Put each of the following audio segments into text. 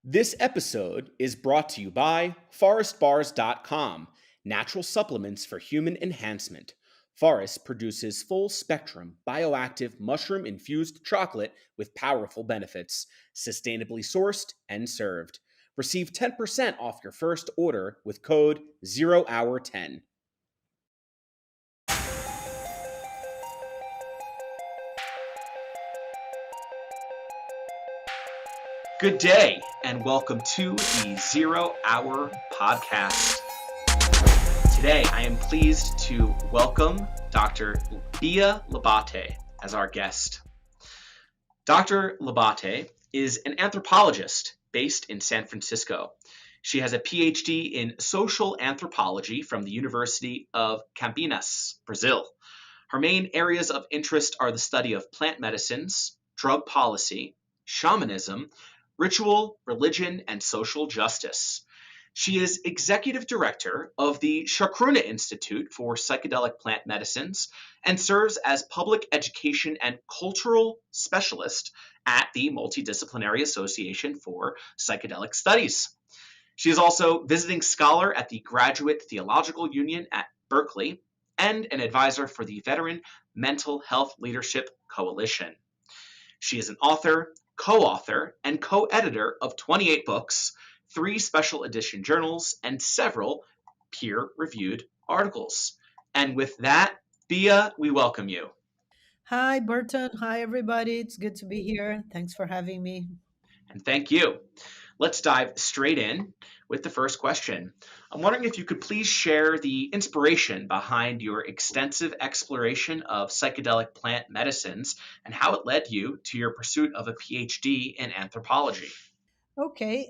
This episode is brought to you by forestbars.com, natural supplements for human enhancement. Forest produces full spectrum, bioactive, mushroom infused chocolate with powerful benefits, sustainably sourced and served. Receive 10% off your first order with code 0hour10. Good day, and welcome to the 0 Hour Podcast. Today, I am pleased to welcome Dr. Bia Labate as our guest. Dr. Labate is an anthropologist based in San Francisco. She has a Ph.D. in social anthropology from the University of Campinas, Brazil. Her main areas of interest are the study of plant medicines, drug policy, shamanism, ritual, religion, and social justice. She is executive director of the Chacruna Institute for Psychedelic Plant Medicines and serves as public education and cultural specialist at the Multidisciplinary Association for Psychedelic Studies. She is also visiting scholar at the Graduate Theological Union at Berkeley and an advisor for the Veteran Mental Health Leadership Coalition. She is an author, co-author, and co-editor of 28 books, 3 special edition journals, and several peer-reviewed articles. And with that, Bia, we welcome you. Hi, Burton. Hi, everybody. It's good to be here. Thanks for having me. And thank you. Let's dive straight in with the first question. I'm wondering if you could please share the inspiration behind your extensive exploration of psychedelic plant medicines and how it led you to your pursuit of a PhD in anthropology. Okay.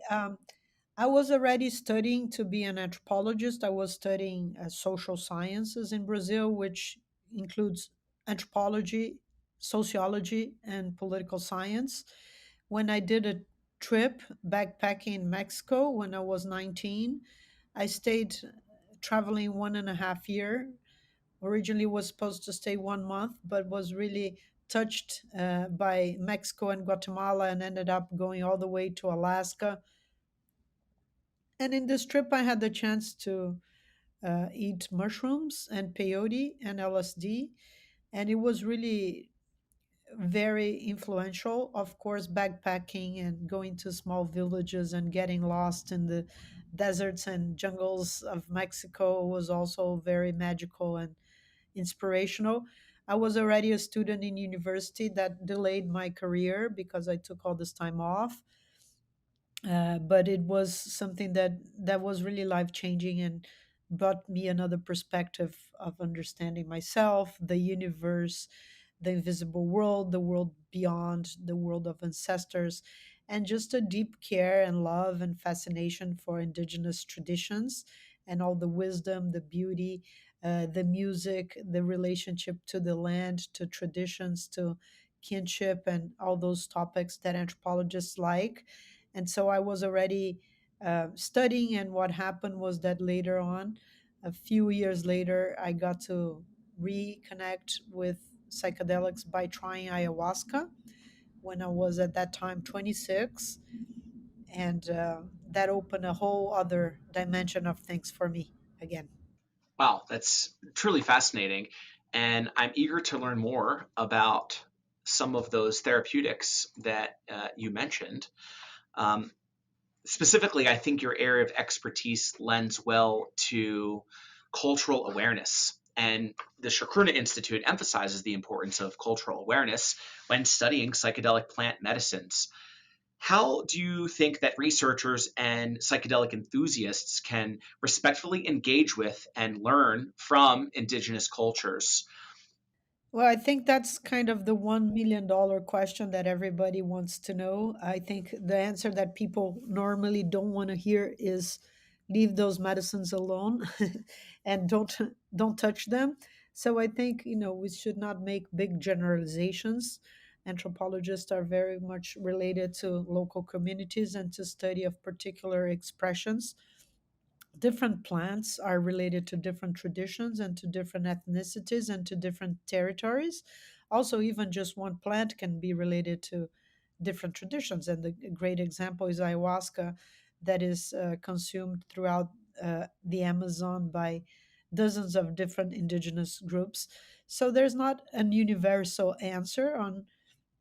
I was already studying to be an anthropologist. I was studying social sciences in Brazil, which includes anthropology, sociology, and political science. When I did a trip backpacking in Mexico when I was 19, I stayed traveling 1.5 year. Originally was supposed to stay 1 month, but was really touched by Mexico and Guatemala and ended up going all the way to Alaska. And in this trip, I had the chance to eat mushrooms and peyote and LSD. And it was really very influential. Of course, backpacking and going to small villages and getting lost in the deserts and jungles of Mexico was also very magical and inspirational. I was already a student in university that delayed my career because I took all this time off. But it was something that was really life changing and brought me another perspective of understanding myself, the universe, the invisible world, the world beyond, the world of ancestors, and just a deep care and love and fascination for indigenous traditions and all the wisdom, the beauty, the music, the relationship to the land, to traditions, to kinship, and all those topics that anthropologists like. And so I was already studying, and what happened was that later on, a few years later, I got to reconnect with psychedelics by trying ayahuasca when I was at that time 26. And that opened a whole other dimension of things for me again. Wow, that's truly fascinating. And I'm eager to learn more about some of those therapeutics that you mentioned. Um, Specifically, I think your area of expertise lends well to cultural awareness. And the Chacruna Institute emphasizes the importance of cultural awareness when studying psychedelic plant medicines. How do you think that researchers and psychedelic enthusiasts can respectfully engage with and learn from indigenous cultures? Well, I think that's kind of the $1 million question that everybody wants to know. I think the answer that people normally don't want to hear is leave those medicines alone and don't touch them. So I think, we should not make big generalizations. Anthropologists are very much related to local communities and to study of particular expressions. Different plants are related to different traditions and to different ethnicities and to different territories. Also, even just one plant can be related to different traditions. And the great example is ayahuasca, that is consumed throughout the Amazon by dozens of different indigenous groups. So there's not an universal answer on,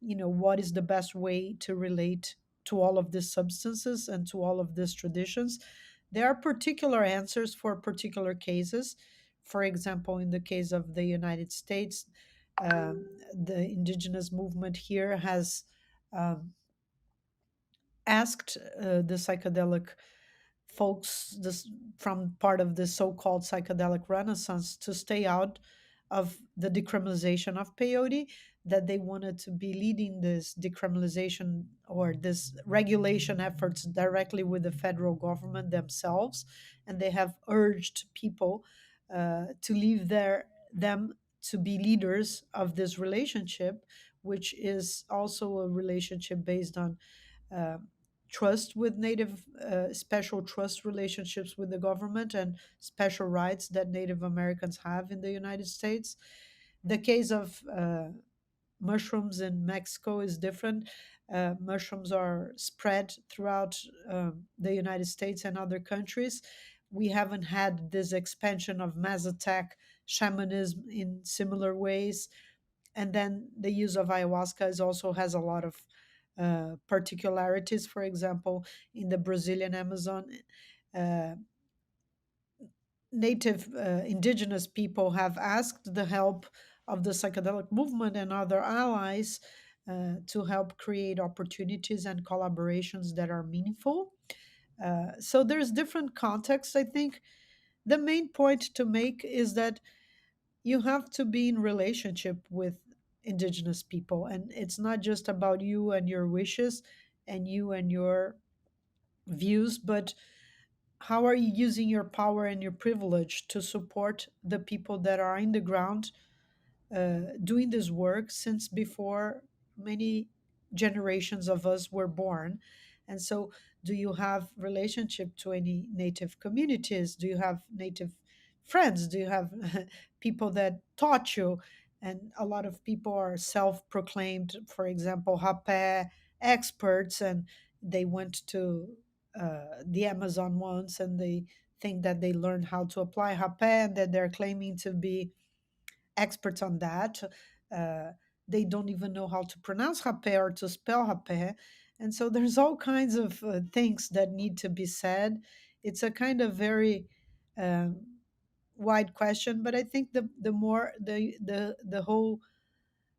what is the best way to relate to all of these substances and to all of these traditions. There are particular answers for particular cases. For example, in the case of the United States, the indigenous movement here has um, asked the psychedelic folks, this from part of the so-called psychedelic renaissance, to stay out of the decriminalization of peyote, that they wanted to be leading this decriminalization or this regulation efforts directly with the federal government themselves. And they have urged people to leave them to be leaders of this relationship, which is also a relationship based on uh, trust with Native, special trust relationships with the government, and special rights that Native Americans have in the United States. The case of mushrooms in Mexico is different. Mushrooms are spread throughout the United States and other countries. We haven't had this expansion of Mazatec shamanism in similar ways. And then the use of ayahuasca also has a lot of particularities. For example, in the Brazilian Amazon, uh, native indigenous people have asked the help of the psychedelic movement and other allies to help create opportunities and collaborations that are meaningful. So there's different contexts. I think the main point to make is that you have to be in relationship with indigenous people, and it's not just about you and your wishes and you and your views, but how are you using your power and your privilege to support the people that are in the ground doing this work since before many generations of us were born. And so, do you have relationship to any native communities? Do you have native friends? Do you have people that taught you? And a lot of people are self-proclaimed, for example, hape experts, and they went to the Amazon once, and they think that they learned how to apply hape, and that they're claiming to be experts on that. Uh, they don't even know how to pronounce rapé or to spell rapé. And so there's all kinds of things that need to be said. It's a kind of very um, wide question, but I think the more the whole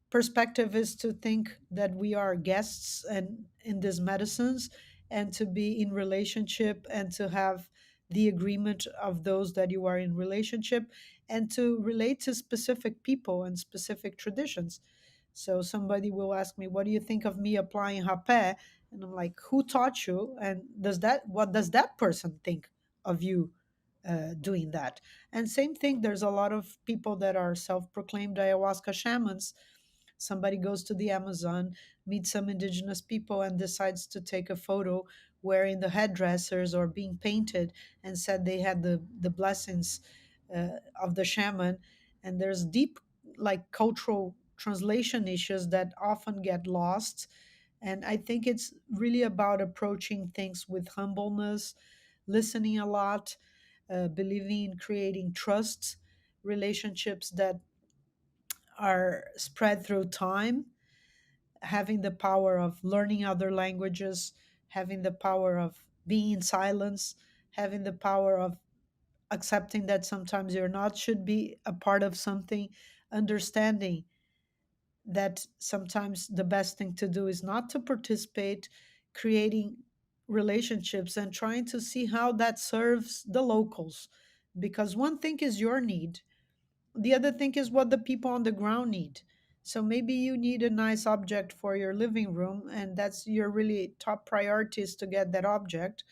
perspective is to think that we are guests and in these medicines, and to be in relationship, and to have the agreement of those that you are in relationship, and to relate to specific people and specific traditions. So somebody will ask me, what do you think of me applying rapé? And I'm like, who taught you? And what does that person think of you doing that? And same thing, there's a lot of people that are self-proclaimed ayahuasca shamans. Somebody goes to the Amazon, meets some indigenous people, and decides to take a photo wearing the headdressers or being painted, and said they had the blessings of the shaman. And there's deep, like, cultural translation issues that often get lost. And I think it's really about approaching things with humbleness, listening a lot, believing in creating trust relationships that are spread through time, having the power of learning other languages, having the power of being in silence, having the power of accepting that sometimes you're not should be a part of something, understanding that sometimes the best thing to do is not to participate, creating relationships and trying to see how that serves the locals. Because one thing is your need, the other thing is what the people on the ground need. So maybe you need a nice object for your living room, and that's your really top priority is to get that object.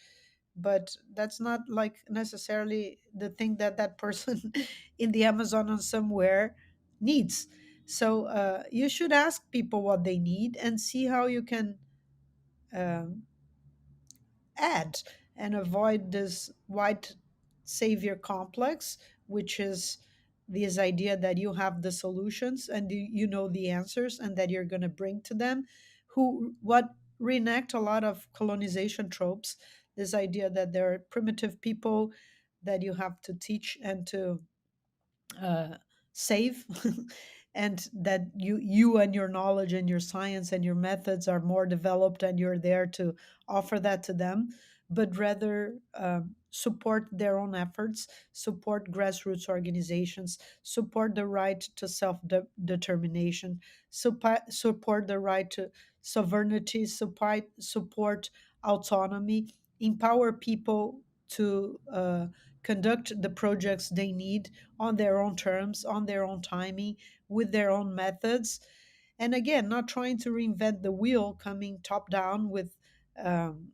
But that's not like necessarily the thing that that person in the Amazon or somewhere needs. So you should ask people what they need and see how you can um, add and avoid this white savior complex, which is this idea that you have the solutions and you know the answers and that you're going to bring to them, who what reenact a lot of colonization tropes. This idea that there are primitive people that you have to teach and to uh, save, and that you and your knowledge and your science and your methods are more developed, and you're there to offer that to them, but rather support their own efforts, support grassroots organizations, support the right to self determination, support the right to sovereignty, support autonomy, empower people to conduct the projects they need on their own terms, on their own timing, with their own methods. And again, not trying to reinvent the wheel, coming top down with, um,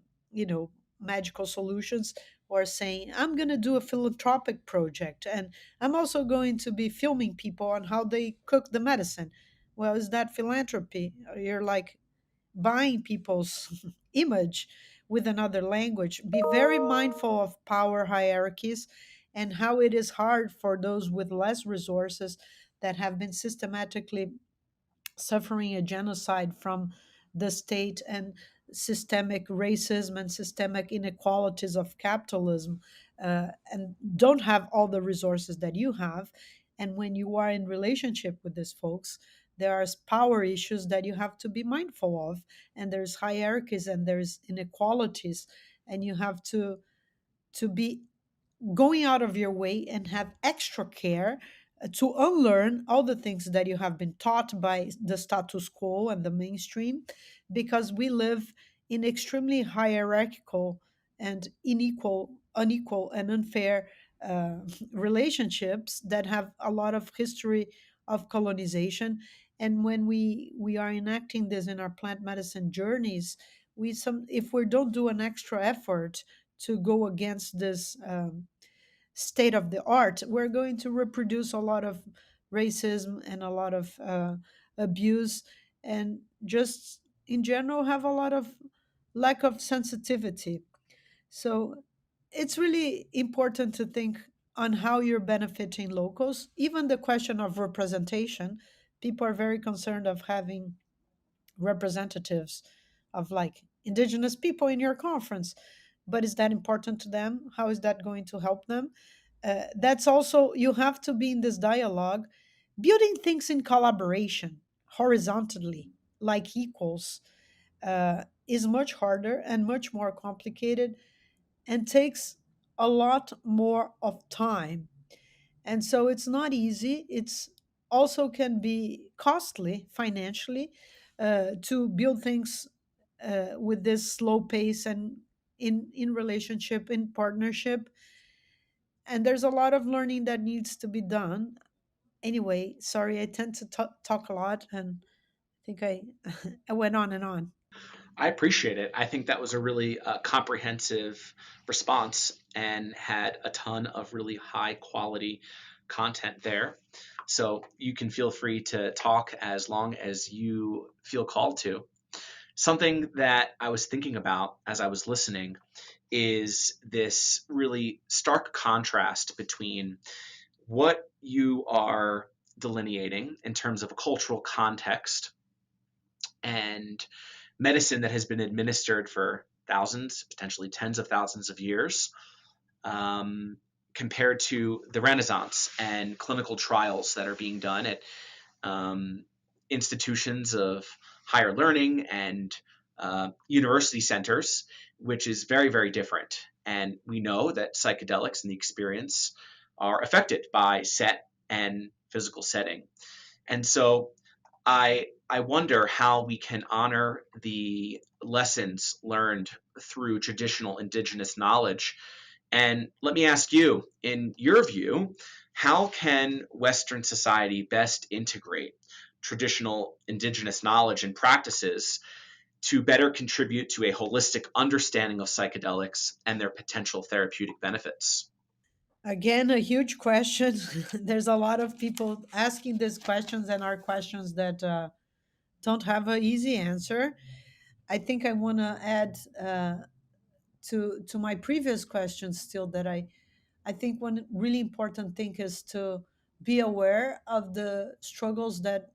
magical solutions, or saying, I'm going to do a philanthropic project and I'm also going to be filming people on how they cook the medicine. Well, is that philanthropy? You're like buying people's image with another language. Be very mindful of power hierarchies and how it is hard for those with less resources that have been systematically suffering a genocide from the state and systemic racism and systemic inequalities of capitalism, and don't have all the resources that you have. And when you are in relationship with these folks, there are power issues that you have to be mindful of, and there's hierarchies and there's inequalities, and you have to be going out of your way and have extra care to unlearn all the things that you have been taught by the status quo and the mainstream, because we live in extremely hierarchical and unequal and unfair uh, relationships that have a lot of history of colonization. And when we are enacting this in our plant medicine journeys, we some if we don't do an extra effort to go against this state of the art, we're going to reproduce a lot of racism and a lot of abuse, and just in general have a lot of lack of sensitivity. So it's really important to think on how you're benefiting locals. Even the question of representation, people are very concerned of having representatives of like indigenous people in your conference, but is that important to them? How is that going to help them? That's also, you have to be in this dialogue, building things in collaboration horizontally, like equals, is much harder and much more complicated and takes a lot more of time. And so it's not easy. It's also can be costly financially, to build things with this slow pace and in relationship, in partnership. And there's a lot of learning that needs to be done. Anyway, sorry, I tend to talk a lot, and I think I I went on and on. I appreciate it. I think that was a really comprehensive response and had a ton of really high quality content there. So you can feel free to talk as long as you feel called to. Something that I was thinking about as I was listening is this really stark contrast between what you are delineating in terms of a cultural context and medicine that has been administered for thousands, potentially tens of thousands of years, um, compared to the Renaissance and clinical trials that are being done at um, institutions of higher learning and university centers, which is very, very different. And we know that psychedelics and the experience are affected by set and physical setting. And so I wonder how we can honor the lessons learned through traditional indigenous knowledge. And let me ask you, in your view, how can Western society best integrate traditional indigenous knowledge and practices to better contribute to a holistic understanding of psychedelics and their potential therapeutic benefits? Again, a huge question. There's a lot of people asking these questions, and are questions that don't have an easy answer. I think I want to add to my previous questions still, that I think one really important thing is to be aware of the struggles that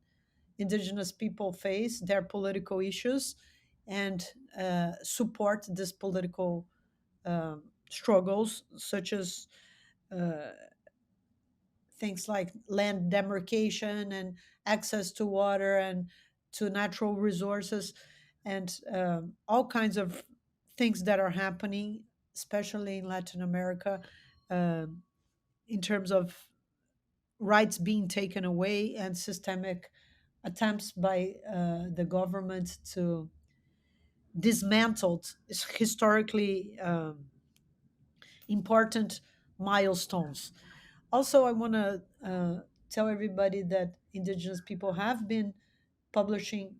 indigenous people face, their political issues, and support these political struggles, such as uh, things like land demarcation and access to water and to natural resources, and all kinds of things that are happening, especially in Latin America, um, in terms of rights being taken away and systemic attempts by the government to dismantle historically important milestones. Also, I want to tell everybody that Indigenous people have been publishing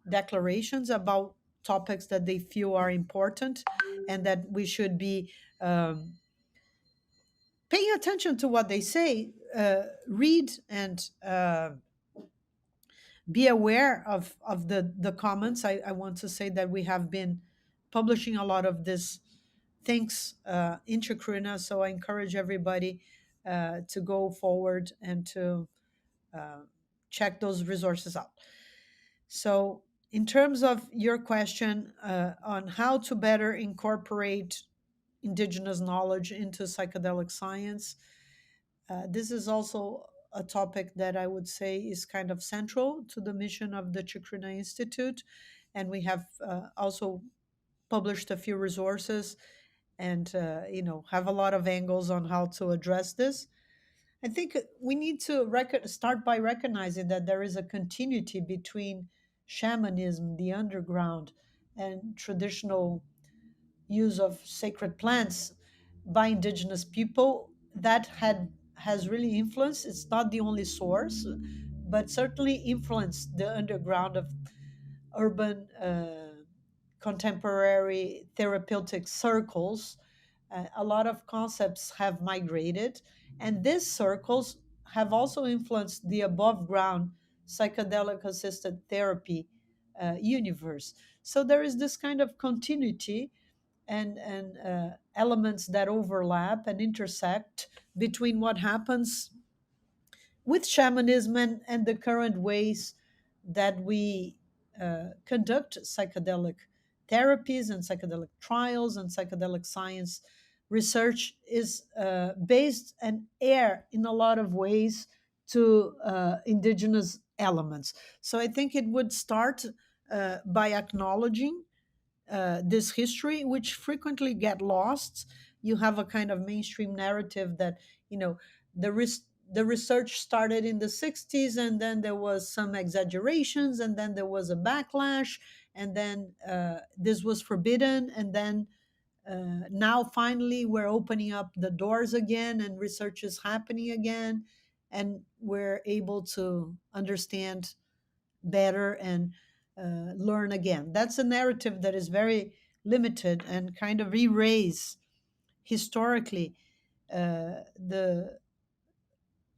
declarations about topics that they feel are important and that we should be paying attention to what they say, read and be aware of the comments. I want to say that we have been publishing a lot of this things in Chacruna, so I encourage everybody to go forward and to uh, check those resources out. So, in terms of your question on how to better incorporate indigenous knowledge into psychedelic science, this is also a topic that I would say is kind of central to the mission of the Chacruna Institute. And we have also published a few resources and have a lot of angles on how to address this. I think we need to start by recognizing that there is a continuity between shamanism, the underground, and traditional use of sacred plants by indigenous people that has really influenced. It's not the only source, but certainly influenced the underground of urban contemporary therapeutic circles. A lot of concepts have migrated, and these circles have also influenced the above ground psychedelic assisted therapy universe. So there is this kind of continuity and elements that overlap and intersect between what happens with shamanism and the current ways that we conduct psychedelic therapies and psychedelic trials and psychedelic science research is based and heir in a lot of ways to indigenous elements. So I think it would start by acknowledging this history, which frequently get lost. You have a kind of mainstream narrative that the the research started in the 60s, and then there was some exaggerations, and then there was a backlash, and then this was forbidden, and then now finally we're opening up the doors again, and research is happening again, and we're able to understand better and learn again. That's a narrative that is very limited and kind of erase historically the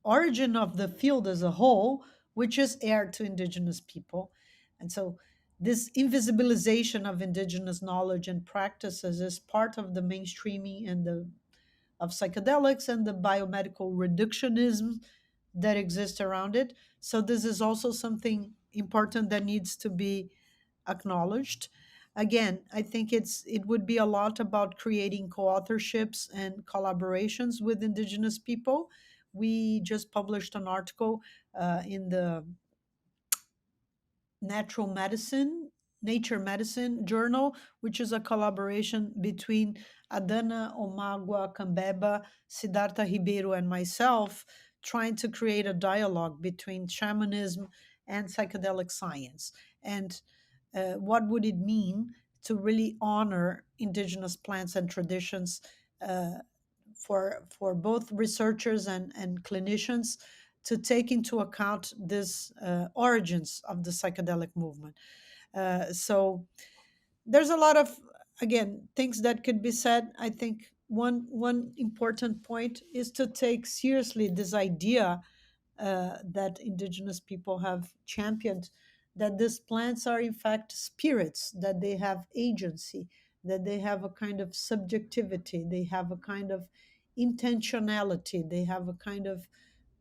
origin of the field as a whole, which is heir to indigenous people. And so this invisibilization of indigenous knowledge and practices is part of the mainstreaming and the of psychedelics and the biomedical reductionism that exists around it. So this is also something important that needs to be acknowledged. Again, I think it would be a lot about creating co-authorships and collaborations with indigenous people. We just published an article in the natural medicine nature medicine journal, which is a collaboration between Adana Omagua Cambeba, Siddhartha Ribeiro, and myself, trying to create a dialogue between shamanism and psychedelic science. And what would it mean to really honor indigenous plants and traditions uh, for both researchers and clinicians to take into account this origins of the psychedelic movement. So there's a lot of, again, things that could be said. I think one important point is to take seriously this idea that indigenous people have championed, that these plants are in fact spirits, that they have agency, that they have a kind of subjectivity, they have a kind of intentionality, they have a kind of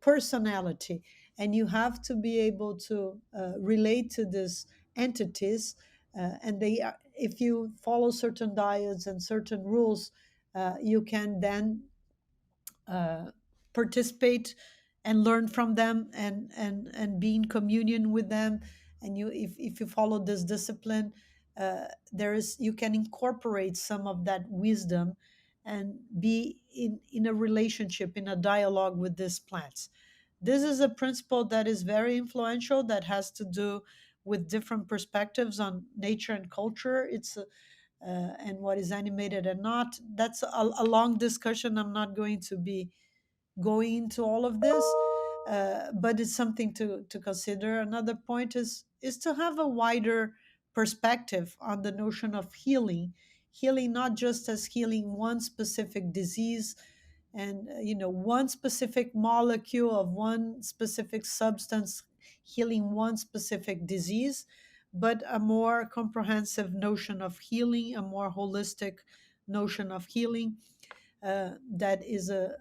personality, and you have to be able to relate to these entities, and they are, if you follow certain diets and certain rules, you can then uh, participate and learn from them, and be in communion with them. And you, if you follow this discipline, there is, you can incorporate some of that wisdom and be in a relationship, in a dialogue with these plants. This is a principle that is very influential, that has to do with different perspectives on nature and culture. It's and what is animated and not. That's a long discussion. I'm not going to be going into all of this, but it's something to consider. Another point is to have a wider perspective on the notion of healing. Healing not just as healing one specific disease, and one specific molecule of one specific substance healing one specific disease, but a more comprehensive notion of healing, a more holistic notion of healing, that is a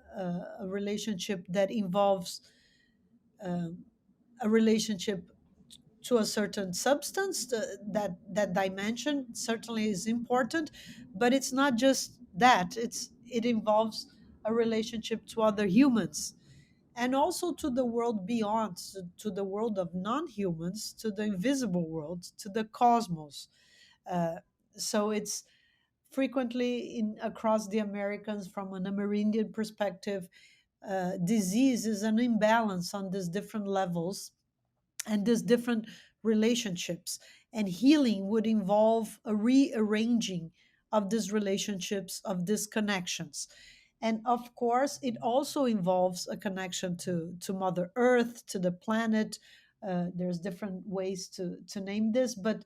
relationship that involves um, a relationship to a certain substance. That dimension certainly is important, but it's not just that. It involves a relationship to other humans, and also to the world beyond, to the world of non-humans, to the invisible world, to the cosmos. uh, so it's frequently in across the Americans, from an Amerindian perspective, disease is an imbalance on these different levels and these different relationships. And healing would involve a rearranging of these relationships, of these connections. And of course, it also involves a connection to Mother Earth, to the planet. There's different ways to name this, but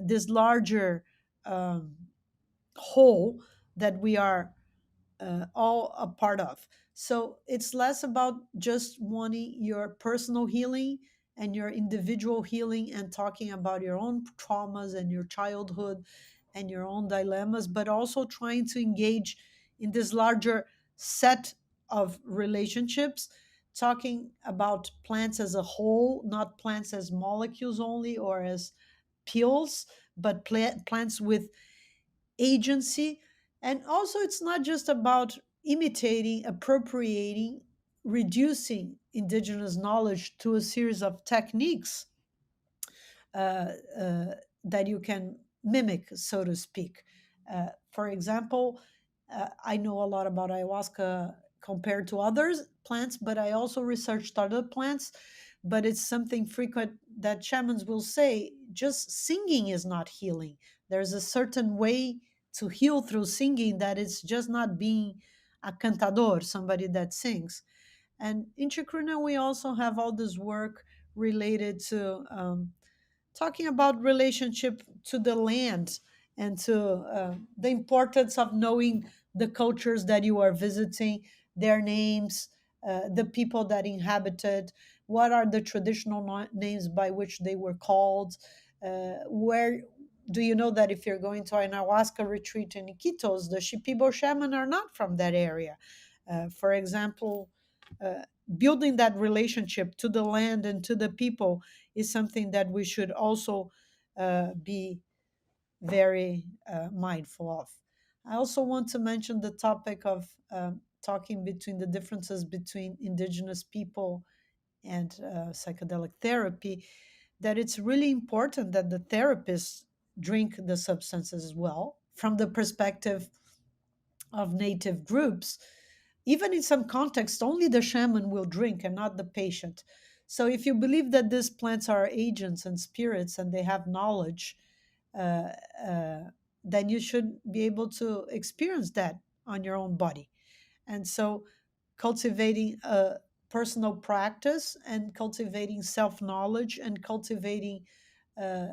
this larger um, whole that we are all a part of. So it's less about just wanting your personal healing and your individual healing and talking about your own traumas and your childhood and your own dilemmas, but also trying to engage in this larger set of relationships, talking about plants as a whole, not plants as molecules only or as pills, but plants with agency. And also, it's not just about imitating, appropriating, reducing indigenous knowledge to a series of techniques uh, uh, that you can mimic, so to speak. For example, I know a lot about ayahuasca compared to others plants, but I also researched other plants. But it's something frequent that shamans will say, just singing is not healing. There's a certain way to heal through singing, that it's just not being a cantador, somebody that sings. And in Chacruna, we also have all this work related to talking about relationship to the land, and to the importance of knowing the cultures that you are visiting, their names, the people that inhabited, what are the traditional names by which they were called, where do you know that if you're going to an ayahuasca retreat in Iquitos, the Shipibo shaman are not from that area. For example, uh, building that relationship to the land and to the people is something that we should also be very mindful of. I also want to mention the topic of talking between the differences between indigenous people and psychedelic therapy, that it's really important that the therapists drink the substances as well, from the perspective of native groups. Even in some contexts, only the shaman will drink and not the patient. So, if you believe that these plants are agents and spirits and they have knowledge, uh, uh, then you should be able to experience that on your own body. And so, cultivating a personal practice and cultivating self knowledge and cultivating uh,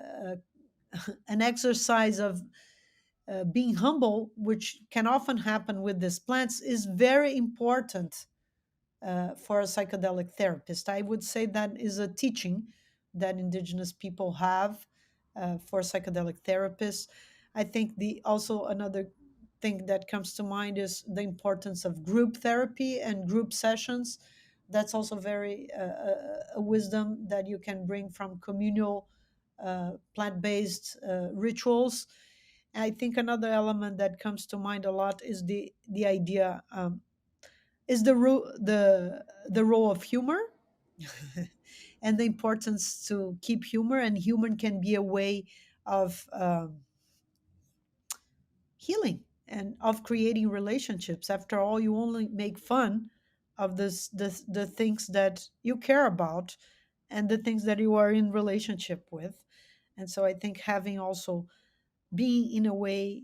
an exercise of being humble, which can often happen with these plants, is very important for a psychedelic therapist. I would say that is a teaching that indigenous people have for psychedelic therapists. I think the also another thing that comes to mind is the importance of group therapy and group sessions that's also very a wisdom that you can bring from communal plant-based rituals. I think another element that comes to mind a lot is the idea, is the role of humor and the importance to keep humor, and humor can be a way of healing and of creating relationships. After all, you only make fun of the things that you care about and the things that you are in relationship with. And so I think having also being in a way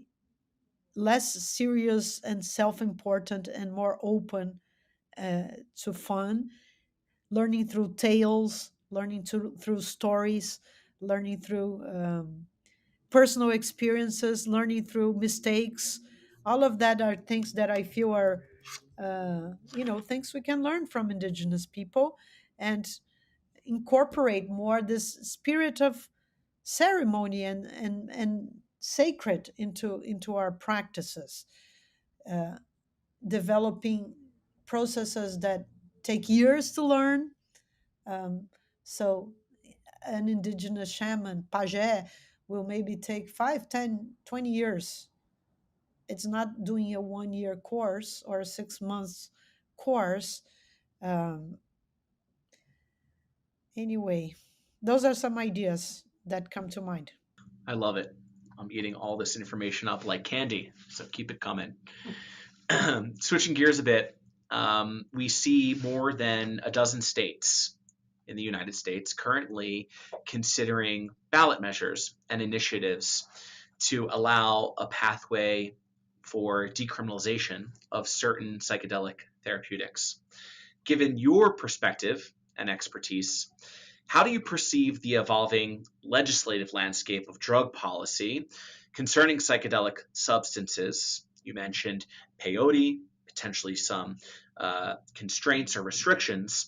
less serious and self-important and more open to fun, learning through tales, learning through stories, learning through personal experiences, learning through mistakes. All of that are things that I feel are, things we can learn from Indigenous people and incorporate more this spirit of ceremony and sacred into our practices, uh, developing processes that take years to learn. Um, so an indigenous shaman, pajé, will maybe take 5, 10, 20 years. It's not doing a 1 year course or a 6 months course. Um, anyway, those are some ideas that come to mind. I love it. I'm eating all this information up like candy, so keep it coming. Switching gears a bit, we see more than a dozen states in the United States currently considering ballot measures and initiatives to allow a pathway for decriminalization of certain psychedelic therapeutics. Given your perspective and expertise, how do you perceive the evolving legislative landscape of drug policy concerning psychedelic substances? You mentioned peyote, potentially some constraints or restrictions.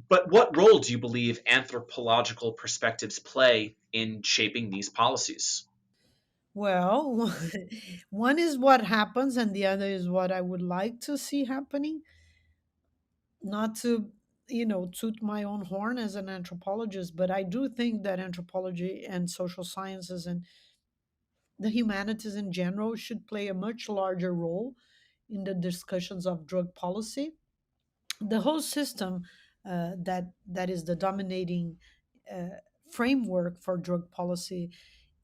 But what role do you believe anthropological perspectives play in shaping these policies? Well, one is what happens, and the other is what I would like to see happening. Not to, toot my own horn as an anthropologist, but I do think that anthropology and social sciences and the humanities in general should play a much larger role in the discussions of drug policy. The whole system that is the dominating uh, framework for drug policy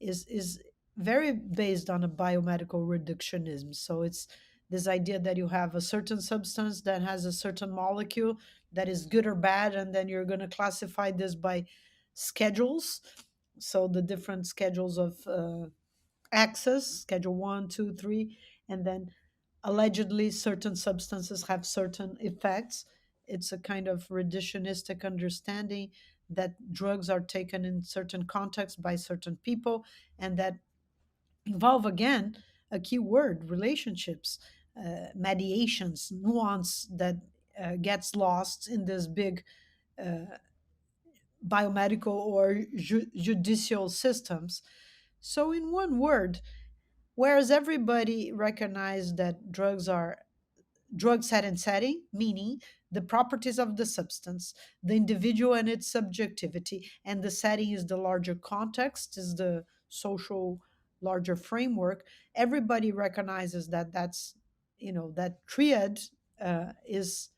is very based on a biomedical reductionism. So it's this idea that you have a certain substance that has a certain molecule that is good or bad, and then you're going to classify this by schedules. So the different schedules of access, schedule 1, 2, 3, and then allegedly certain substances have certain effects. It's a kind of reductionistic understanding that drugs are taken in certain contexts by certain people, and that involve again a key word: relationships, mediations, nuance that gets lost in this big biomedical or judicial systems. So, in one word, whereas everybody recognized that drugs are drug set and setting, meaning the properties of the substance, the individual and its subjectivity, and the setting is the larger context, is the social larger framework. Everybody recognizes that that triad is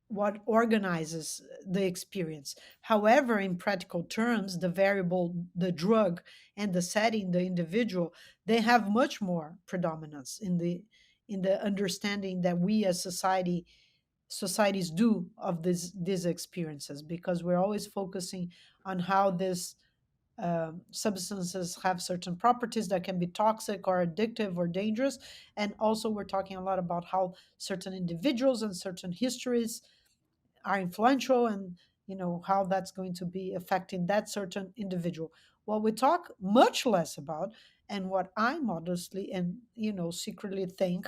what organizes the experience. However, in practical terms, the variable, the drug, and the setting, the individual, they have much more predominance in the understanding that we as societies do of these experiences, because we're always focusing on how these substances have certain properties that can be toxic or addictive or dangerous. And also we're talking a lot about how certain individuals and certain histories are influential, and how that's going to be affecting that certain individual. What we talk much less about, and what I modestly and secretly think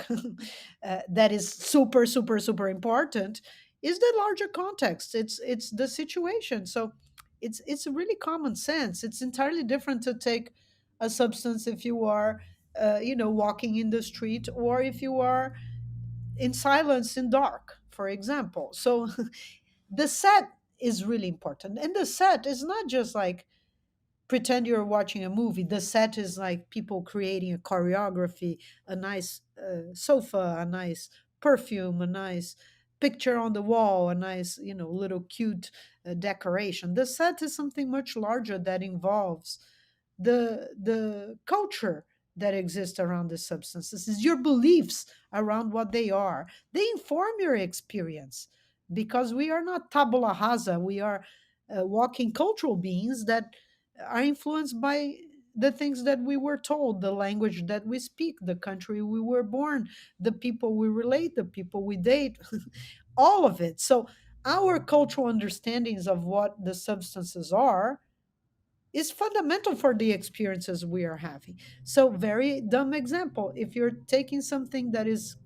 that is super super super important, is the larger context. It's the situation. So it's really common sense. It's entirely different to take a substance if you are walking in the street, or if you are in silence in dark, for example. So the set is really important. And the set is not just like pretend you're watching a movie. The set is like people creating a choreography, a nice sofa, a nice perfume, a nice picture on the wall, a nice, little cute decoration. The set is something much larger that involves the culture that exists around the substances, is your beliefs around what they are. They inform your experience because we are not tabula rasa. We are walking cultural beings that are influenced by the things that we were told, the language that we speak, the country we were born, the people we relate, the people we date, all of it. So our cultural understandings of what the substances are is fundamental for the experiences we are having. So, very dumb example. If you're taking something that is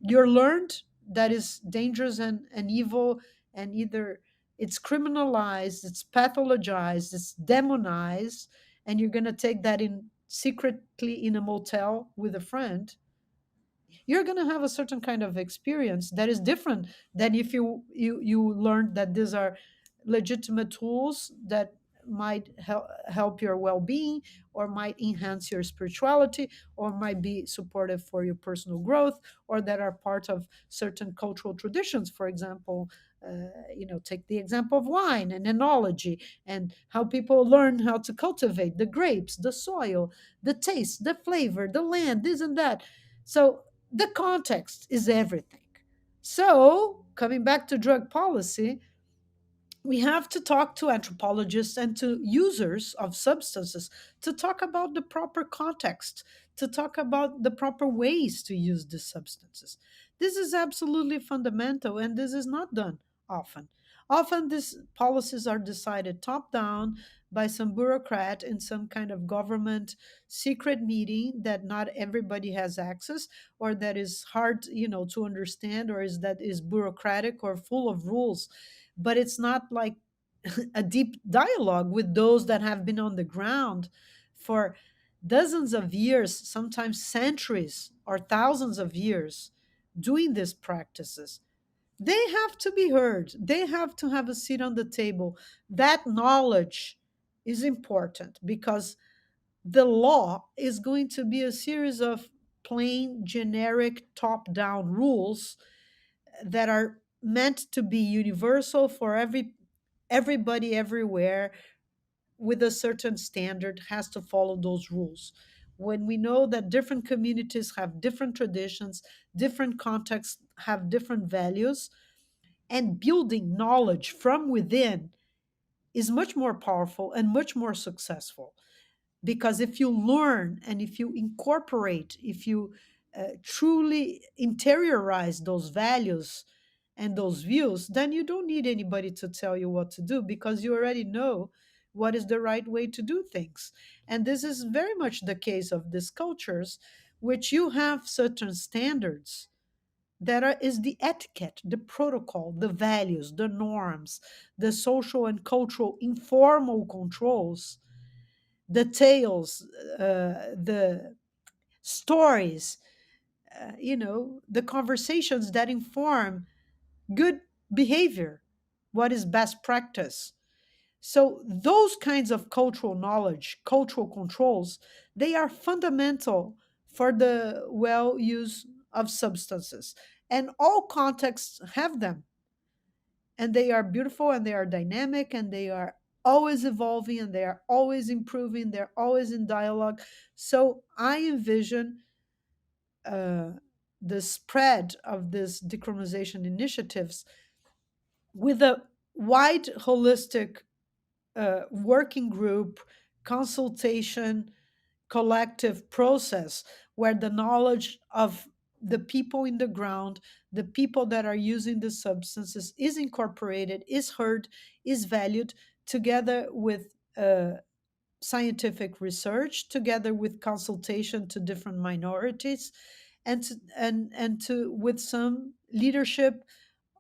you're learned that is dangerous and evil, and either it's criminalized, it's pathologized, it's demonized, and you're going to take that in secretly in a motel with a friend, you're going to have a certain kind of experience that is different than if you learned that these are legitimate tools that might help your well-being, or might enhance your spirituality, or might be supportive for your personal growth, or that are part of certain cultural traditions. For example, take the example of wine and enology, and how people learn how to cultivate the grapes, the soil, the taste, the flavor, the land, this and that. So the context is everything. So, coming back to drug policy, we have to talk to anthropologists and to users of substances to talk about the proper context, to talk about the proper ways to use these substances. This is absolutely fundamental, and this is not done often. Often, these policies are decided top down by some bureaucrat in some kind of government secret meeting that not everybody has access, or that is hard, to understand, or is bureaucratic or full of rules, but it's not like a deep dialogue with those that have been on the ground for dozens of years, sometimes centuries or thousands of years, doing these practices. They have to be heard, they have to have a seat on the table. That knowledge is important because the law is going to be a series of plain, generic, top down rules that are meant to be universal for everybody everywhere, with a certain standard, has to follow those rules. When we know that different communities have different traditions, different contexts have different values, and building knowledge from within is much more powerful and much more successful. Because if you learn and if you incorporate, if you truly interiorize those values and those views, then you don't need anybody to tell you what to do, because you already know what is the right way to do things. And this is very much the case of these cultures, which you have certain standards that is the etiquette, the protocol, the values, the norms, the social and cultural informal controls, the tales, the stories, the conversations that inform good behavior, what is best practice. So, those kinds of cultural knowledge, cultural controls, they are fundamental for the well use of substances. And all contexts have them. And they are beautiful, and they are dynamic, and they are always evolving, and they are always improving, they're always in dialogue. So I envision uh, the spread of these decriminalization initiatives with a wide holistic working group, consultation, collective process, where the knowledge of the people in the ground, the people that are using the substances, is incorporated, is heard, is valued, together with scientific research, together with consultation to different minorities, and to with some leadership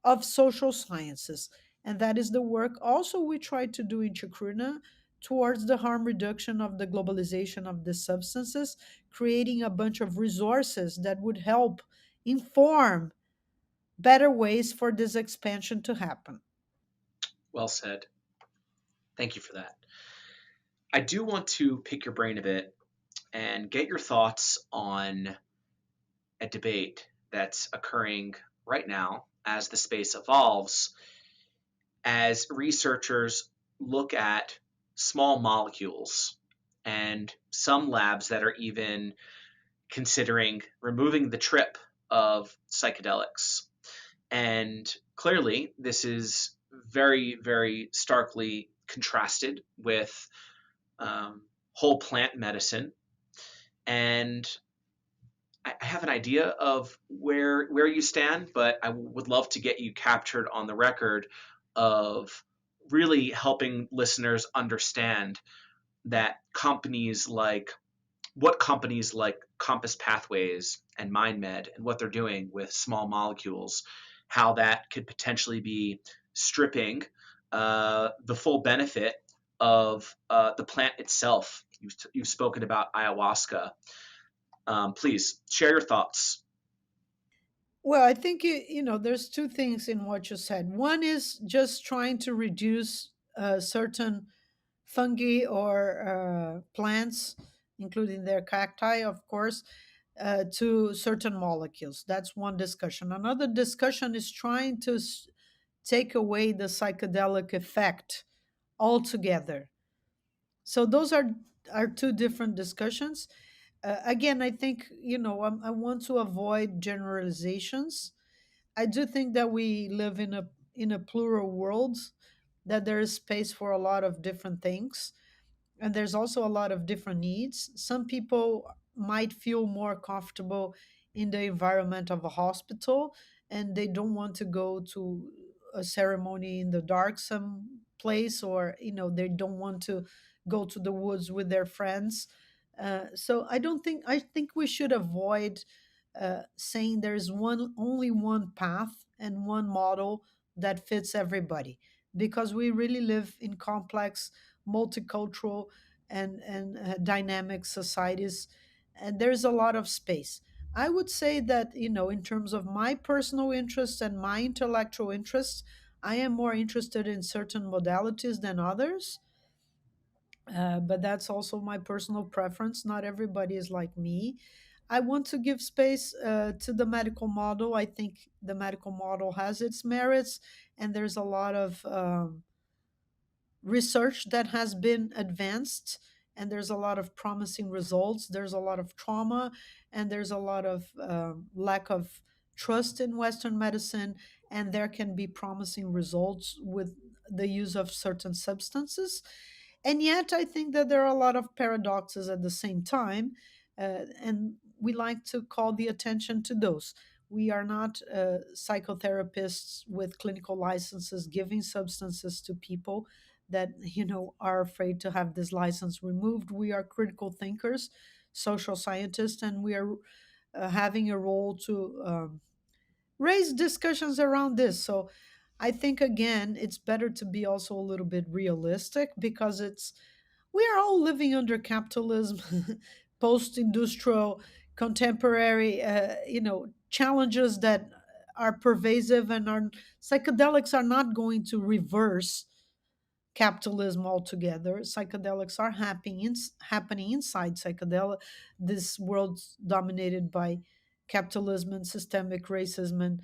of social sciences. And that is the work also we try to do in Chacruna towards the harm reduction of the globalization of the substances, creating a bunch of resources that would help inform better ways for this expansion to happen. Well said. Thank you for that. I do want to pick your brain a bit and get your thoughts on a debate that's occurring right now as the space evolves, as researchers look at small molecules and some labs that are even considering removing the trip of psychedelics. And clearly, this is very, very starkly contrasted with whole plant medicine. And I have an idea of where you stand, but I would love to get you captured on the record of really helping listeners understand that companies like what companies like Compass Pathways and MindMed and what they're doing with small molecules, how that could potentially be stripping the full benefit of the plant itself. You've spoken about ayahuasca. Please share your thoughts. Well, I think there's two things in what you said. One is just trying to reduce certain fungi or plants, including their cacti, of course, to certain molecules. That's one discussion. Another discussion is trying to take away the psychedelic effect altogether. So those are two different discussions. Again, I think I want to avoid generalizations. I do think that we live in a plural world, that there is space for a lot of different things, and there's also a lot of different needs. Some people might feel more comfortable in the environment of a hospital, and they don't want to go to a ceremony in the dark some place, or they don't want to go to the woods with their friends. So I think we should avoid saying there's only one path and one model that fits everybody, because we really live in complex, multicultural, and dynamic societies, and there's a lot of space. I would say that, in terms of my personal interests and my intellectual interests, I am more interested in certain modalities than others. But that's also my personal preference. Not everybody is like me. I want to give space to the medical model. I think the medical model has its merits, and there's a lot of research that has been advanced, and there's a lot of promising results. There's a lot of trauma, and there's a lot of lack of trust in Western medicine, and there can be promising results with the use of certain substances. And yet, I think that there are a lot of paradoxes at the same time, and we like to call the attention to those. We are not psychotherapists with clinical licenses giving substances to people that are afraid to have this license removed. We are critical thinkers, social scientists, and we are having a role to raise discussions around this. So I think, again, it's better to be also a little bit realistic, because we are all living under capitalism, post-industrial, contemporary, challenges that are pervasive, and our psychedelics are not going to reverse capitalism altogether. Psychedelics are happening inside psychedelic. This world's dominated by capitalism and systemic racism and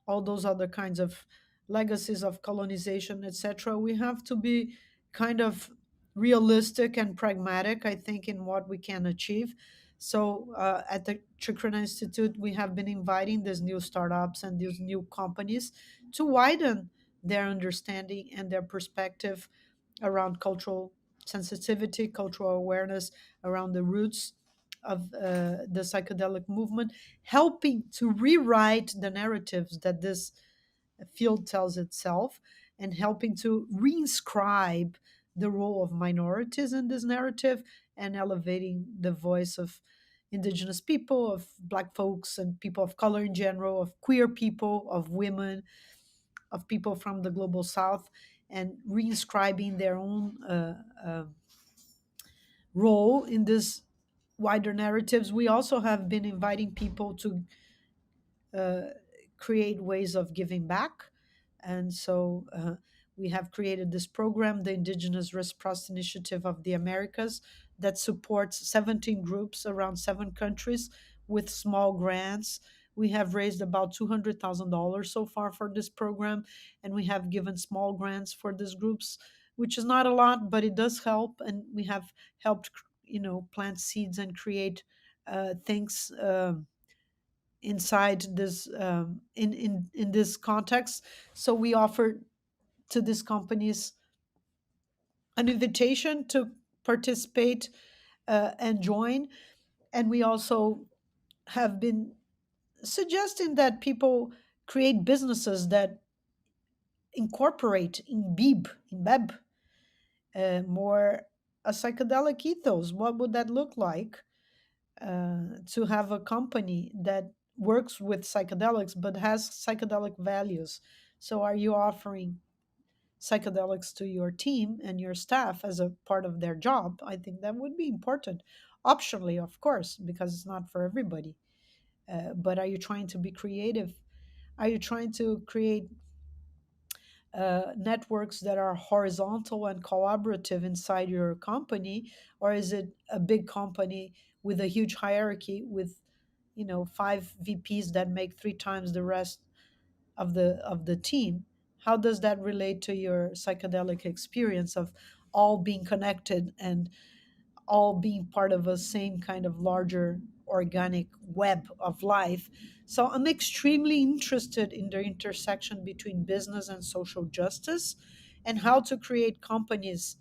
all those other kinds of legacies of colonization, etc. We have to be kind of realistic and pragmatic, I think, in what we can achieve. So at the Chacruna Institute, we have been inviting these new startups and these new companies to widen their understanding and their perspective around cultural sensitivity, cultural awareness, around the roots of the psychedelic movement, helping to rewrite the narratives that this field tells itself, and helping to reinscribe the role of minorities in this narrative, and elevating the voice of indigenous people, of black folks and people of color in general, of queer people, of women, of people from the global south, and reinscribing their own role in this wider narratives. We also have been inviting people to create ways of giving back. And so we have created this program, the Indigenous Response Initiative of the Americas, that supports 17 groups around 7 countries with small grants. We have raised about $200,000 so far for this program, and we have given small grants for these groups, which is not a lot, but it does help. And we have helped, plant seeds and create things inside this in this context. So we offer to these companies an invitation to participate and join. And we also have been suggesting that people create businesses that incorporate in BEB, more a psychedelic ethos. What would that look like to have a company that works with psychedelics but has psychedelic values? So, are you offering psychedelics to your team and your staff as a part of their job? I think that would be important. Optionally, of course, because it's not for everybody. But are you trying to be creative? Are you trying to create networks that are horizontal and collaborative inside your company, or is it a big company with a huge hierarchy with, five VPs that make three times the rest of the team? How does that relate to your psychedelic experience of all being connected and all being part of a same kind of larger organic web of life? So I'm extremely interested in the intersection between business and social justice, and how to create companies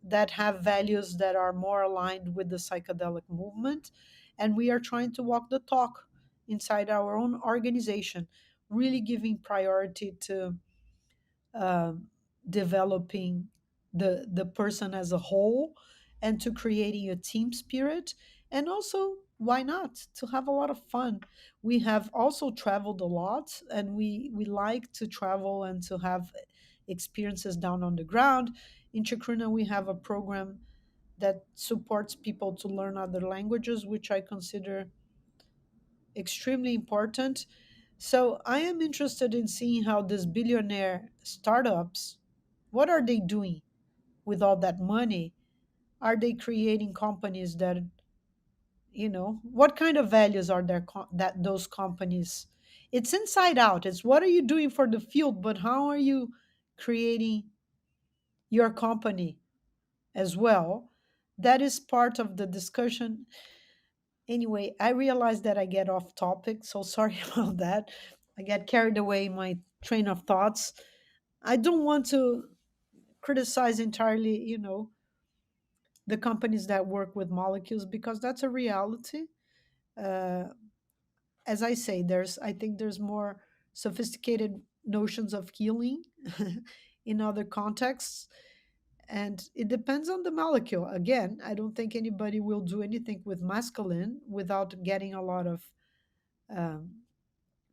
that have values that are more aligned with the psychedelic movement. And we are trying to walk the talk inside our own organization, really giving priority to um, developing the person as a whole, and to creating a team spirit. And also, why not to have a lot of fun? We have also traveled a lot, and we like to travel and to have experiences down on the ground. In Chacruna, we have a program that supports people to learn other languages, which I consider extremely important. So I am interested in seeing how these billionaire startups, what are they doing with all that money? Are they creating companies that, what kind of values are there that those companies? It's inside out. It's what are you doing for the field, but how are you creating your company as well? That is part of the discussion. Anyway, I realize that I get off topic, so sorry about that. I get carried away in my train of thoughts. I don't want to criticize entirely, the companies that work with molecules, because that's a reality. Uh, as I say, I think there's more sophisticated notions of healing in other contexts, and it depends on the molecule. Again, I don't think anybody will do anything with masculine without getting a lot of um,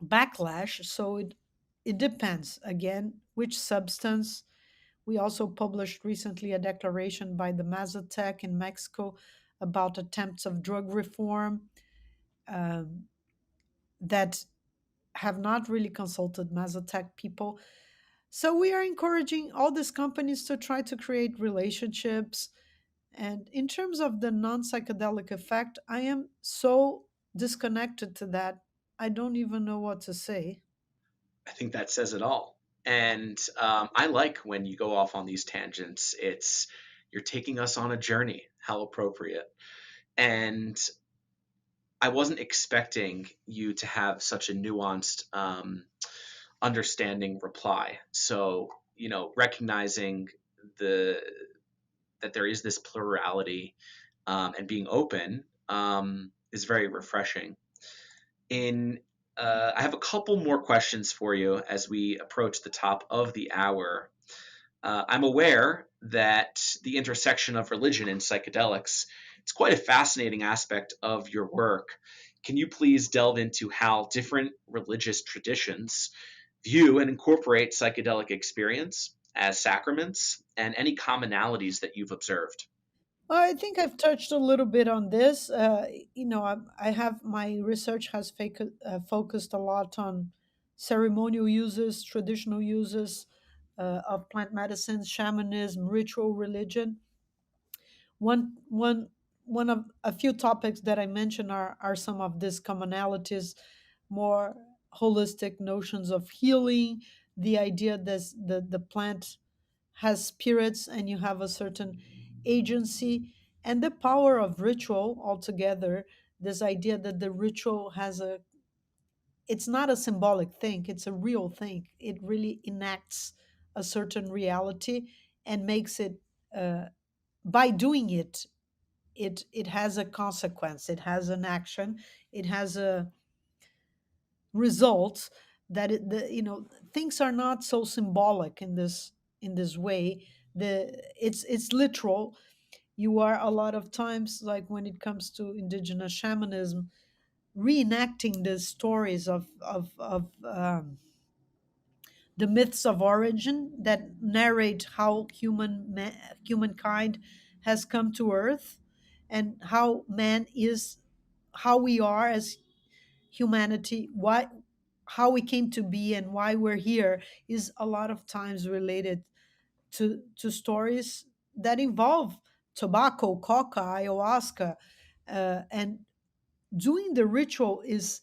backlash. So it depends again which substance. We also published recently a declaration by the Mazatec in Mexico about attempts of drug reform um, that have not really consulted Mazatec people. So we are encouraging all these companies to try to create relationships. And in terms of the non psychedelic effect, I am so disconnected to that. I don't even know what to say. I think that says it all. And I like when you go off on these tangents. You're taking us on a journey. How appropriate. And I wasn't expecting you to have such a nuanced understanding reply. So, recognizing the that there is this plurality and being open is very refreshing. In I have a couple more questions for you as we approach the top of the hour. I'm aware that the intersection of religion and psychedelics, it's quite a fascinating aspect of your work. Can you please delve into how different religious traditions view and incorporate psychedelic experience as sacraments and any commonalities that you've observed? Well, I think I've touched a little bit on this. I have my research has focused a lot on ceremonial uses, traditional uses of plant medicines, shamanism, ritual religion. One one one of a few topics that I mentioned are some of these commonalities, more holistic notions of healing, the idea that the plant has spirits and you have a certain agency, and the power of ritual altogether. This idea that the ritual has a, it's not a symbolic thing, it's a real thing. It really enacts a certain reality and makes it, uh, by doing it, it has a consequence, it has an action, it has a result. That things are not so symbolic in this way. It's literal. You are a lot of times, like when it comes to indigenous shamanism, reenacting the stories of the myths of origin that narrate how humankind has come to earth, and how man is, how we are as humanity, why, how we came to be and why we're here, is a lot of times related to stories that involve tobacco, coca, ayahuasca, and doing the ritual is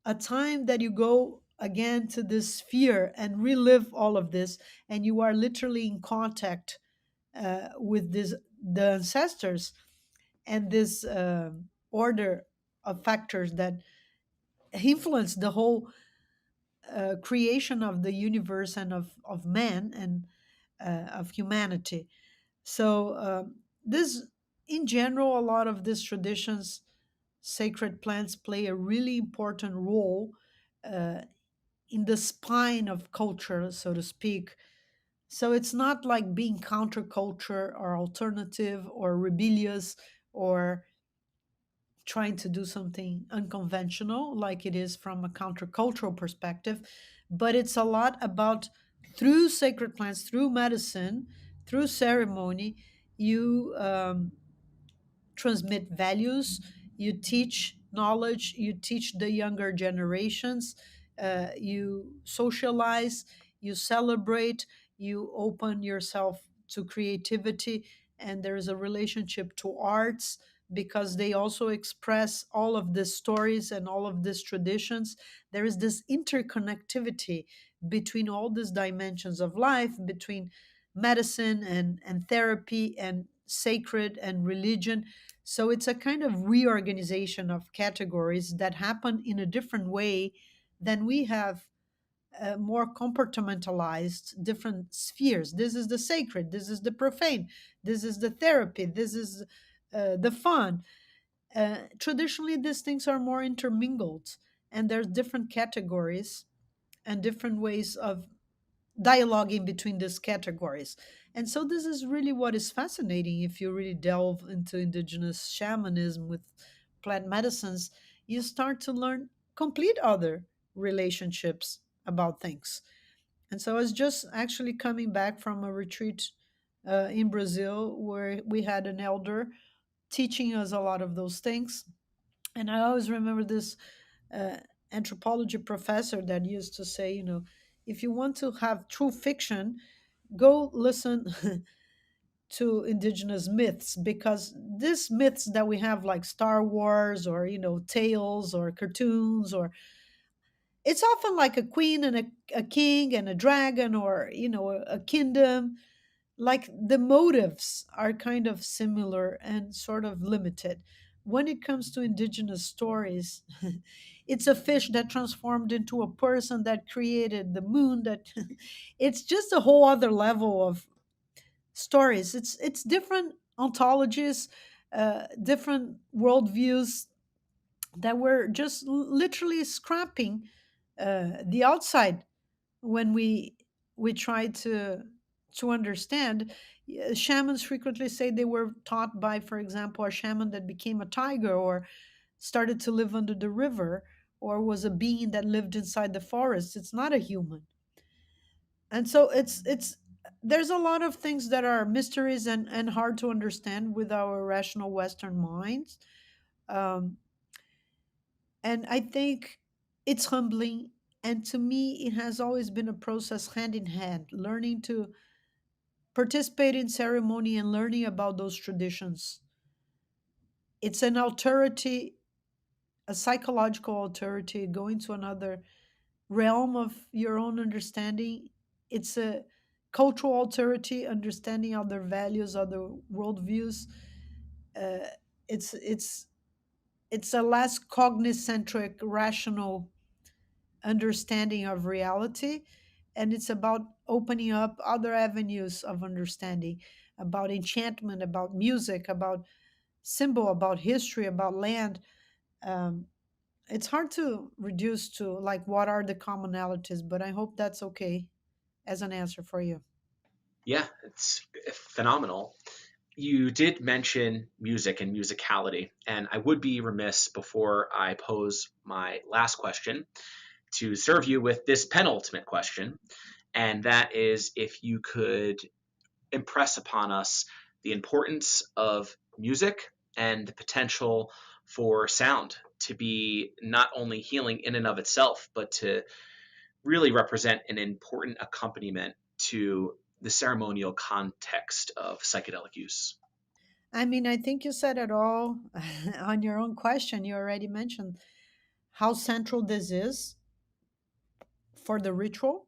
a time that you go again to this sphere and relive all of this, and you are literally in contact with this, the ancestors, and this order of factors that influence the whole creation of the universe and of man and of humanity. So this, in general, a lot of these traditions, sacred plants play a really important role uh, in the spine of culture, so to speak. So it's not like being counterculture or alternative or rebellious or trying to do something unconventional like it is from a countercultural perspective, but it's a lot about, through sacred plants, through medicine, through ceremony, you transmit values, you teach knowledge, you teach the younger generations, you socialize, you celebrate, you open yourself to creativity, and there is a relationship to arts because they also express all of these stories and all of these traditions. There is this interconnectivity between all these dimensions of life, between medicine and therapy and sacred and religion. So it's a kind of reorganization of categories that happen in a different way than we have, more compartmentalized different spheres. This is the sacred, this is the profane, this is the therapy, this is the fun. Traditionally, these things are more intermingled, and there's different categories and different ways of dialoguing between these categories. And so this is really what is fascinating. If you really delve into indigenous shamanism with plant medicines, you start to learn complete other relationships about things. And so I was just actually coming back from a retreat in Brazil where we had an elder teaching us a lot of those things. And I always remember this uh, anthropology professor that used to say, if you want to have true fiction, go listen to indigenous myths, because these myths that we have, like Star Wars or tales or cartoons, or it's often like a queen and a king and a dragon, or a kingdom. Like the motives are kind of similar and sort of limited. When it comes to indigenous stories, it's a fish that transformed into a person that created the moon, that it's just a whole other level of stories. It's different ontologies, different worldviews that were just literally scrapping the outside when we try to understand. Shamans frequently say they were taught by, for example, a shaman that became a tiger or started to live under the river, or was a being that lived inside the forest. It's not a human. And so it's there's a lot of things that are mysteries and hard to understand with our rational Western minds. um, and I think it's humbling, And to me, it has always been a process hand in hand, learning to participate in ceremony and learning about those traditions. It's an authority, a psychological authority, going to another realm of your own understanding. It's a cultural authority, understanding other values, other worldviews. Uh, it's it's a less cognicentric, rational understanding of reality, and it's about opening up other avenues of understanding, about enchantment, about music, about symbol, about history, about land. Um, it's hard to reduce to like what are the commonalities, but I hope that's okay as an answer for you. Yeah, it's phenomenal. You did mention music and musicality, and I would be remiss before I pose my last question to serve you with this penultimate question, and that is if you could impress upon us the importance of music and the potential for sound to be not only healing in and of itself, but to really represent an important accompaniment to the ceremonial context of psychedelic use. I mean, I think you said it all on your own question. You already mentioned how central this is for the ritual,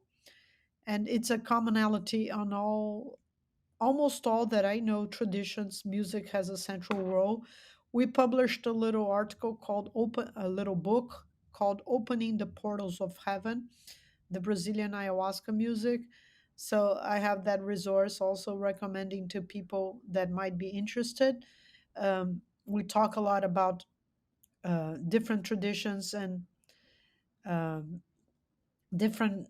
and it's a commonality on all, almost all that I know traditions. Music has a central role. We published a little article called open a little book called Opening the Portals of Heaven, the Brazilian ayahuasca music. So I have that resource also recommending to people that might be interested. We talk a lot about different traditions and um, different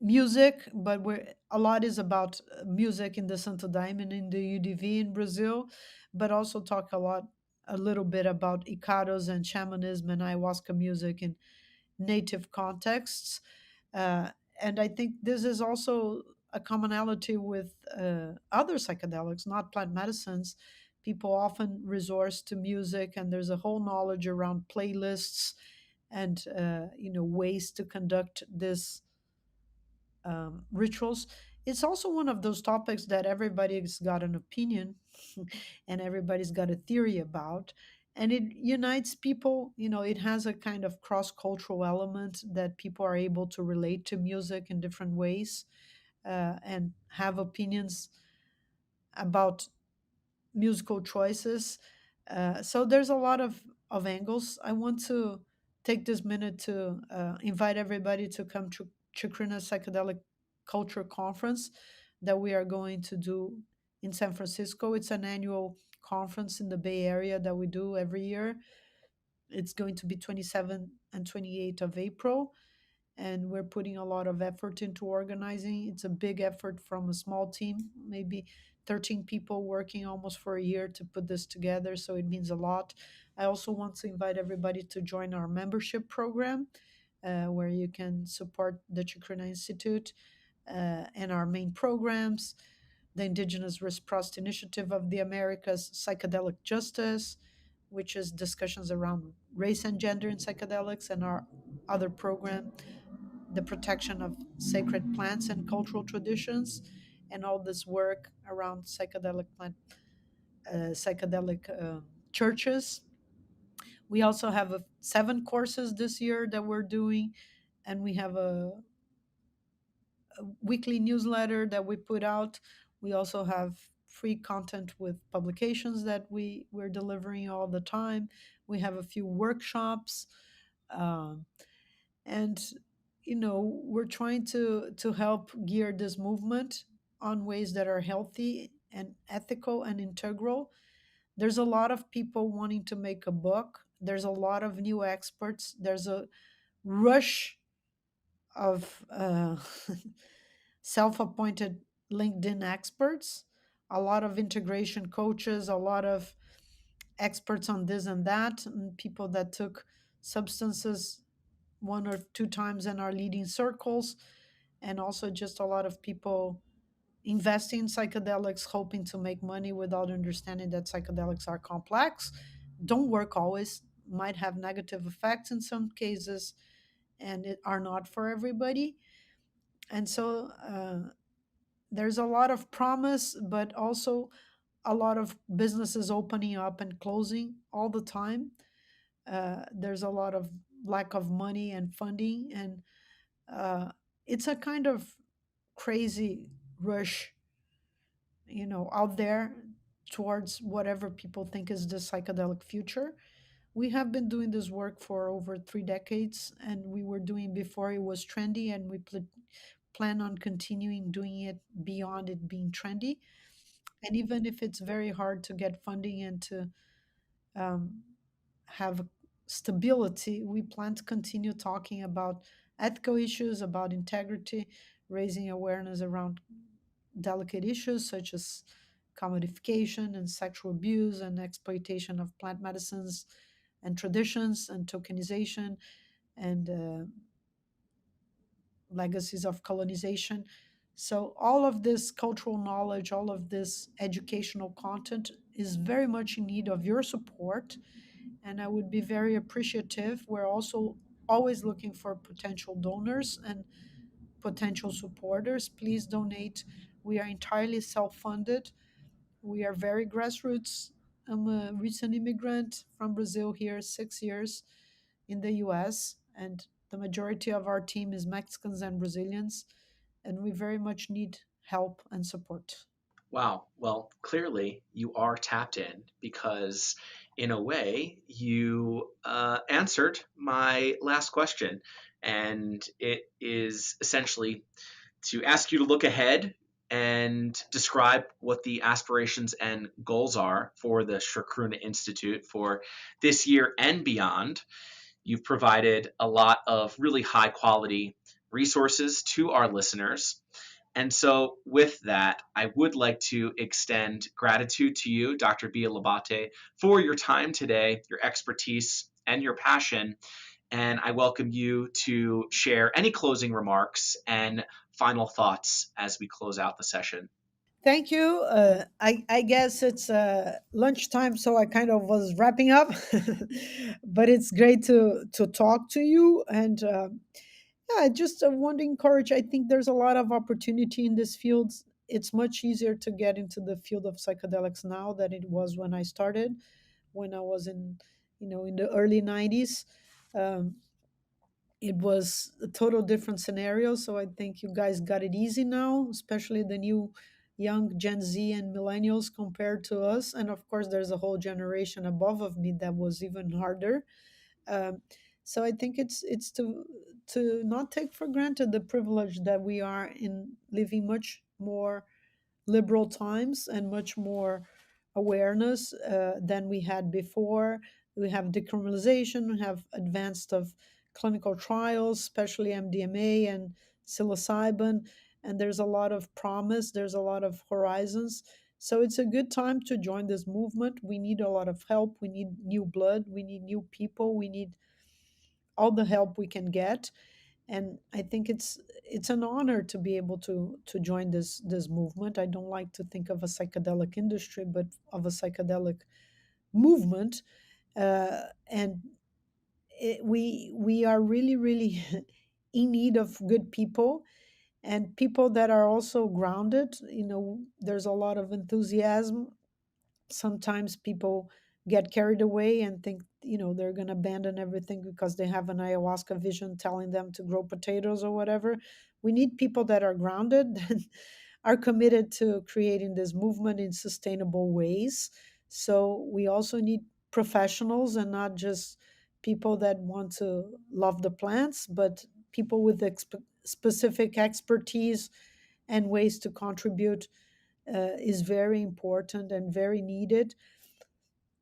music, but we're a lot is about music in the Santo Daime and in the UDV in Brazil, but also talk a little bit about icaros and shamanism and ayahuasca music in native contexts. Uh, and I think this is also a commonality with other psychedelics, not plant medicines. People often resort to music, and there's a whole knowledge around playlists and ways to conduct this rituals. It's also one of those topics that everybody's got an opinion and everybody's got a theory about. And it unites people. It has a kind of cross cultural element that people are able to relate to music in different ways and have opinions about musical choices. So there's a lot of angles. I want to take this minute to invite everybody to come to Chacruna Psychedelic Culture Conference that we are going to do in San Francisco. It's an annual conference in the Bay Area that we do every year. It's going to be 27 and 28 of April, and we're putting a lot of effort into organizing. It's a big effort from a small team, maybe 13 people working almost for a year to put this together, so it means a lot. I also want to invite everybody to join our membership program, where you can support the Chacruna Institute and our main programs, the Indigenous Reciprocity Initiative of the Americas, Psychedelic Justice, which is discussions around race and gender in psychedelics, and our other program, the protection of sacred plants and cultural traditions, and all this work around psychedelic churches. We also have 7 courses this year that we're doing, and we have a weekly newsletter that we put out. We also have free content with publications that we're delivering all the time. We have a few workshops. Um, and we're trying to help gear this movement on ways that are healthy and ethical and integral. There's a lot of people wanting to make a book. There's a lot of new experts. There's a rush of self-appointed LinkedIn experts, a lot of integration coaches, a lot of experts on this and that, and people that took substances 1 or 2 times in our leading circles, and also just a lot of people investing in psychedelics, hoping to make money without understanding that psychedelics are complex, don't work always, might have negative effects in some cases, and it are not for everybody. And so there's a lot of promise, but also a lot of businesses opening up and closing all the time. There's a lot of lack of money and funding, and it's a kind of crazy rush, out there towards whatever people think is the psychedelic future. We have been doing this work for over 3 decades, and we were doing before it was trendy, and we plan on continuing doing it beyond it being trendy. And even if it's very hard to get funding and to um, have stability, we plan to continue talking about ethical issues, about integrity, raising awareness around delicate issues such as commodification and sexual abuse and exploitation of plant medicines and traditions and tokenization and legacies of colonization. So, all of this cultural knowledge, all of this educational content is very much in need of your support. And I would be very appreciative. We're also always looking for potential donors and potential supporters. Please donate. We are entirely self funded. We are very grassroots. I'm a recent immigrant from Brazil here, 6 years in the US, and the majority of our team is Mexicans and Brazilians, and we very much need help and support. Wow. Well, clearly you are tapped in because, in a way, you answered my last question. And it is essentially to ask you to look ahead and describe what the aspirations and goals are for the Chacruna Institute for this year and beyond. You've provided a lot of really high quality resources to our listeners. And so, with that, I would like to extend gratitude to you, Dr. Bia Labate, for your time today, your expertise, and your passion. And I welcome you to share any closing remarks and final thoughts as we close out the session. Thank you. I guess it's lunchtime, so I kind of was wrapping up, but it's great to talk to you. And yeah, I just want to encourage. I think there's a lot of opportunity in this field. It's much easier to get into the field of psychedelics now than it was when I started, when I was in the early '90s. Um, it was a total different scenario. So I think you guys got it easy now, especially the new young Gen Z and millennials compared to us. And of course, there's a whole generation above of me that was even harder. Um, so I think it's to not take for granted the privilege that we are in living much more liberal times and much more awareness than we had before. We have decriminalization, we have advanced of clinical trials, especially MDMA and psilocybin, and there's a lot of promise, there's a lot of horizons. So it's a good time to join this movement. We need a lot of help. We need new blood. We need new people. We need all the help we can get, and I think it's an honor to be able to join this movement. I don't like to think of a psychedelic industry, but of a psychedelic movement, and we are really in need of good people and people that are also grounded. There's a lot of enthusiasm. Sometimes people get carried away and think they're going to abandon everything because they have an ayahuasca vision telling them to grow potatoes or whatever. We need people that are grounded and are committed to creating this movement in sustainable ways. So we also need professionals and not just people that want to love the plants, but people with specific expertise and ways to contribute is very important and very needed.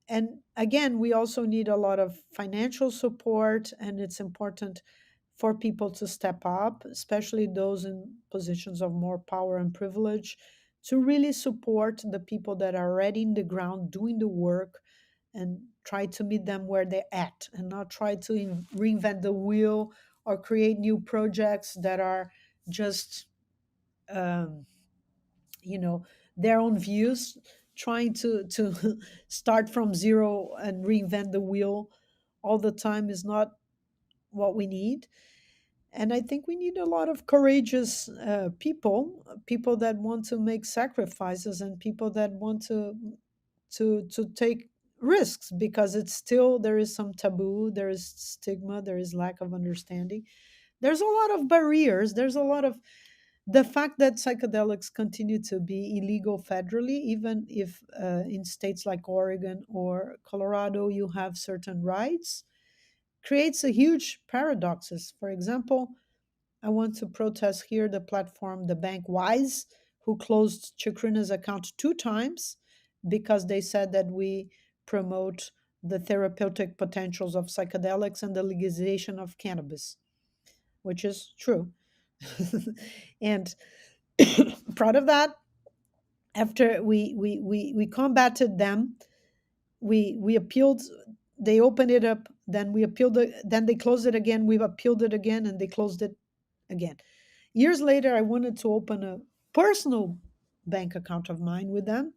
And again, we also need a lot of financial support, and it's important for people to step up, especially those in positions of more power and privilege, to really support the people that are already in the ground doing the work and try to meet them where they're at and not try to reinvent the wheel or create new projects that are just um, you know their own views, trying to start from zero and reinvent the wheel all the time is not what we need. And I think we need a lot of courageous people that want to make sacrifices, and people that want to take risks, because it's still, there is some taboo, there is stigma, there is lack of understanding, there's a lot of barriers, there's a lot of, the fact that psychedelics continue to be illegal federally, even if in states like Oregon or Colorado you have certain rights, creates a huge paradoxes. For example, I want to protest here the platform, the bank Wise, who closed Chacruna's account 2 times because they said that we promote the therapeutic potentials of psychedelics and the legalization of cannabis, which is true. And proud of that. After we combated them, we appealed. They opened it up, then we appealed it, then they closed it again. We've appealed it again, and they closed it again. Years later, I wanted to open a personal bank account of mine with them,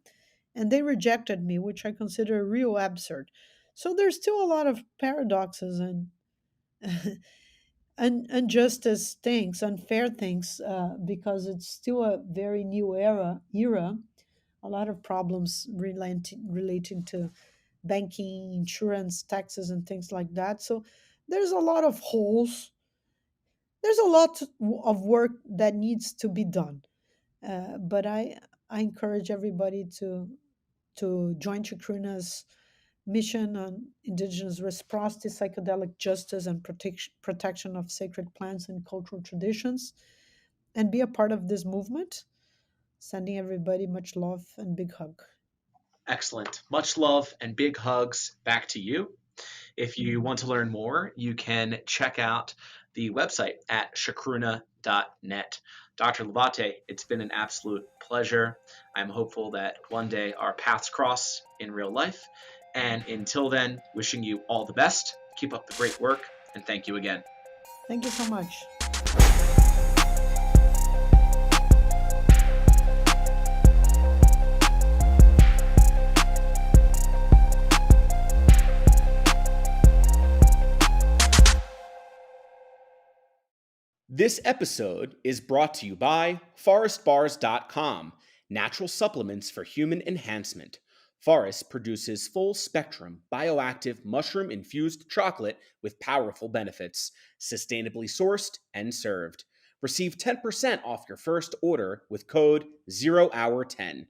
and they rejected me, which I consider real absurd. So there's still a lot of paradoxes and injustice things, unfair things, because it's still a very new era. A lot of problems relating to banking, insurance, taxes, and things like that. So there's a lot of holes. There's a lot of work that needs to be done. But I encourage everybody to join Chacruna's mission on indigenous reciprocity, psychedelic justice, and protection of sacred plants and cultural traditions, and be a part of this movement. Sending everybody much love and big hug. Excellent. Much love and big hugs back to you. If you want to learn more, you can check out the website at chacruna.net. Dr. Labate, it's been an absolute pleasure. I'm hopeful that one day our paths cross in real life. And until then, wishing you all the best. Keep up the great work, and thank you again. Thank you so much. This episode is brought to you by forestbars.com, natural supplements for human enhancement. Forest produces full spectrum, bioactive, mushroom infused chocolate with powerful benefits, sustainably sourced and served. Receive 10% off your first order with code 0hour10.